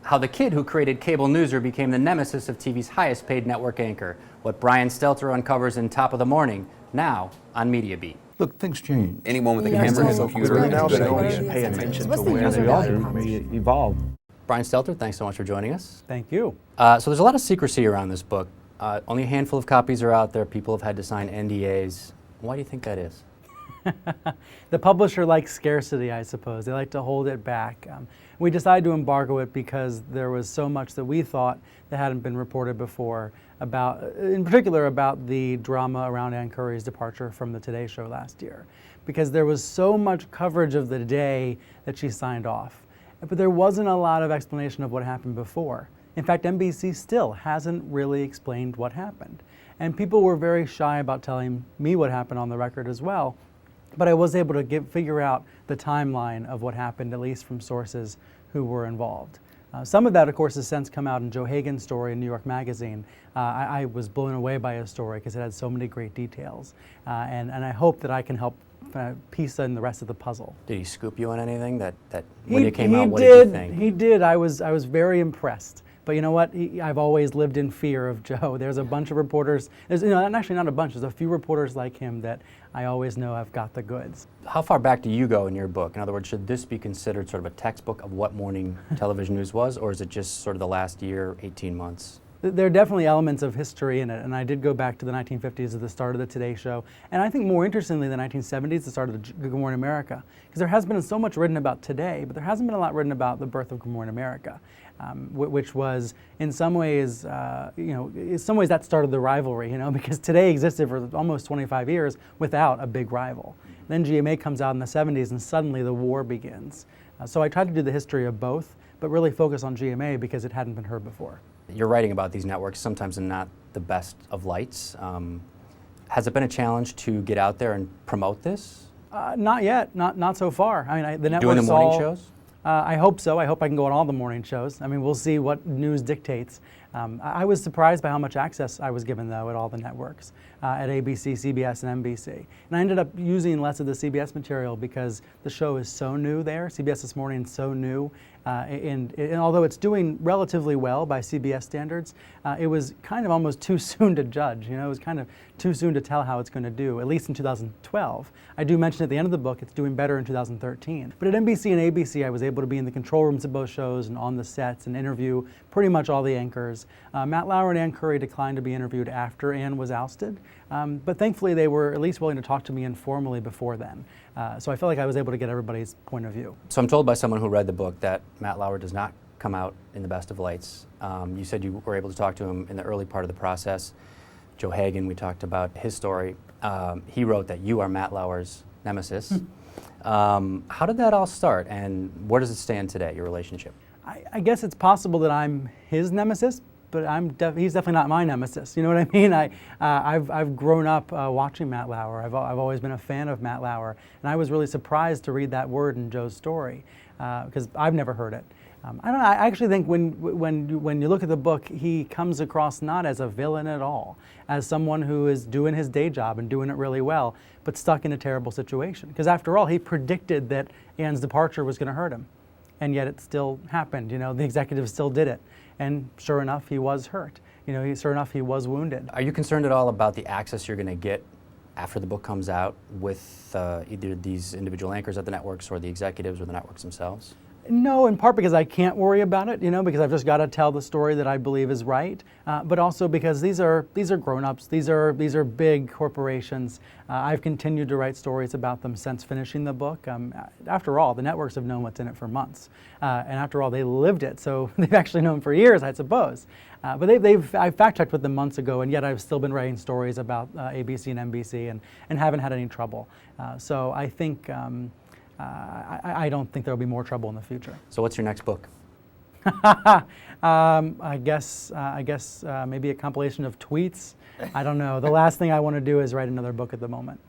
how the kid who created TVNewser became the nemesis of TV's highest paid network anchor. What Brian Stelter uncovers in Top of the Morning, now on Media Beat. Look, things change. Anyone with a camera and a computer is a good idea. Pay attention to where they are. We evolve. Brian Stelter, thanks so much for joining us. Thank you. So there's a lot of secrecy around this book. Only a handful of copies are out there. People have had to sign NDAs. Why do you think that is? The publisher likes scarcity, I suppose. They like to hold it back. We decided to embargo it because there was so much that we thought that hadn't been reported before about, in particular, about the drama around Ann Curry's departure from the Today Show last year. Because there was so much coverage of the day that she signed off. But there wasn't a lot of explanation of what happened before. In fact, NBC still hasn't really explained what happened. And people were very shy about telling me what happened on the record as well. But I was able to figure out the timeline of what happened, at least from sources who were involved. Some of that, of course, has since come out in Joe Hagan's story in New York Magazine. I was blown away by his story because it had so many great details. And I hope that I can help piece in the rest of the puzzle. Did he scoop you on anything that when you came out, what did you think? He did. I was very impressed. But you know what? I've always lived in fear of Joe. There's a bunch of reporters, actually not a bunch, there's a few reporters like him that I always know have got the goods. How far back do you go in your book? In other words, should this be considered sort of a textbook of what morning television news was, or is it just sort of the last year, 18 months? There are definitely elements of history in it, and I did go back to the 1950s at the start of the Today Show, and I think more interestingly, the 1970s, the start of the Good Morning America, because there has been so much written about today, but there hasn't been a lot written about the birth of Good Morning America, which was in some ways, in some ways that started the rivalry, because Today existed for almost 25 years without a big rival. Then GMA comes out in the 70s, and suddenly the war begins. So I tried to do the history of both, but really focus on GMA because it hadn't been heard before. You're writing about these networks sometimes in not the best of lights. Has it been a challenge to get out there and promote this? Not yet, not so far. I mean, the networks doing the morning shows? I hope so. I hope I can go on all the morning shows. I mean, we'll see what news dictates. I was surprised by how much access I was given, though, at all the networks, at ABC, CBS, and NBC. And I ended up using less of the CBS material because the show is so new there. CBS This Morning is so new. And although it's doing relatively well by CBS standards, it was kind of almost too soon to judge. It was kind of too soon to tell how it's going to do, at least in 2012. I do mention at the end of the book it's doing better in 2013. But at NBC and ABC, I was able to be in the control rooms of both shows and on the sets and interview pretty much all the anchors. Matt Lauer and Ann Curry declined to be interviewed after Ann was ousted, but thankfully they were at least willing to talk to me informally before then. So I felt like I was able to get everybody's point of view. So I'm told by someone who read the book that Matt Lauer does not come out in the best of lights. You said you were able to talk to him in the early part of the process. Joe Hagan, we talked about his story. He wrote that you are Matt Lauer's nemesis. How did that all start, and where does it stand today, your relationship? I guess it's possible that I'm his nemesis, but he's definitely not my nemesis. You know what I mean? I've grown up watching Matt Lauer. I've always been a fan of Matt Lauer, and I was really surprised to read that word in Joe's story because I've never heard it. I don't know. I actually think when you look at the book, he comes across not as a villain at all, as someone who is doing his day job and doing it really well, but stuck in a terrible situation. Because after all, he predicted that Ann's departure was going to hurt him, and yet it still happened. The executives still did it. And sure enough, he was hurt. Sure enough, he was wounded. Are you concerned at all about the access you're going to get after the book comes out with either these individual anchors at the networks or the executives or the networks themselves? No, in part because I can't worry about it, because I've just got to tell the story that I believe is right, but also because these are grown-ups, these are big corporations. I've continued to write stories about them since finishing the book. After all, the networks have known what's in it for months, and after all, they lived it, so they've actually known for years, I suppose. But I fact-checked with them months ago, and yet I've still been writing stories about ABC and NBC and haven't had any trouble. So I think. I don't think there will be more trouble in the future. So what's your next book? I guess maybe a compilation of tweets. I don't know. The last thing I want to do is write another book at the moment.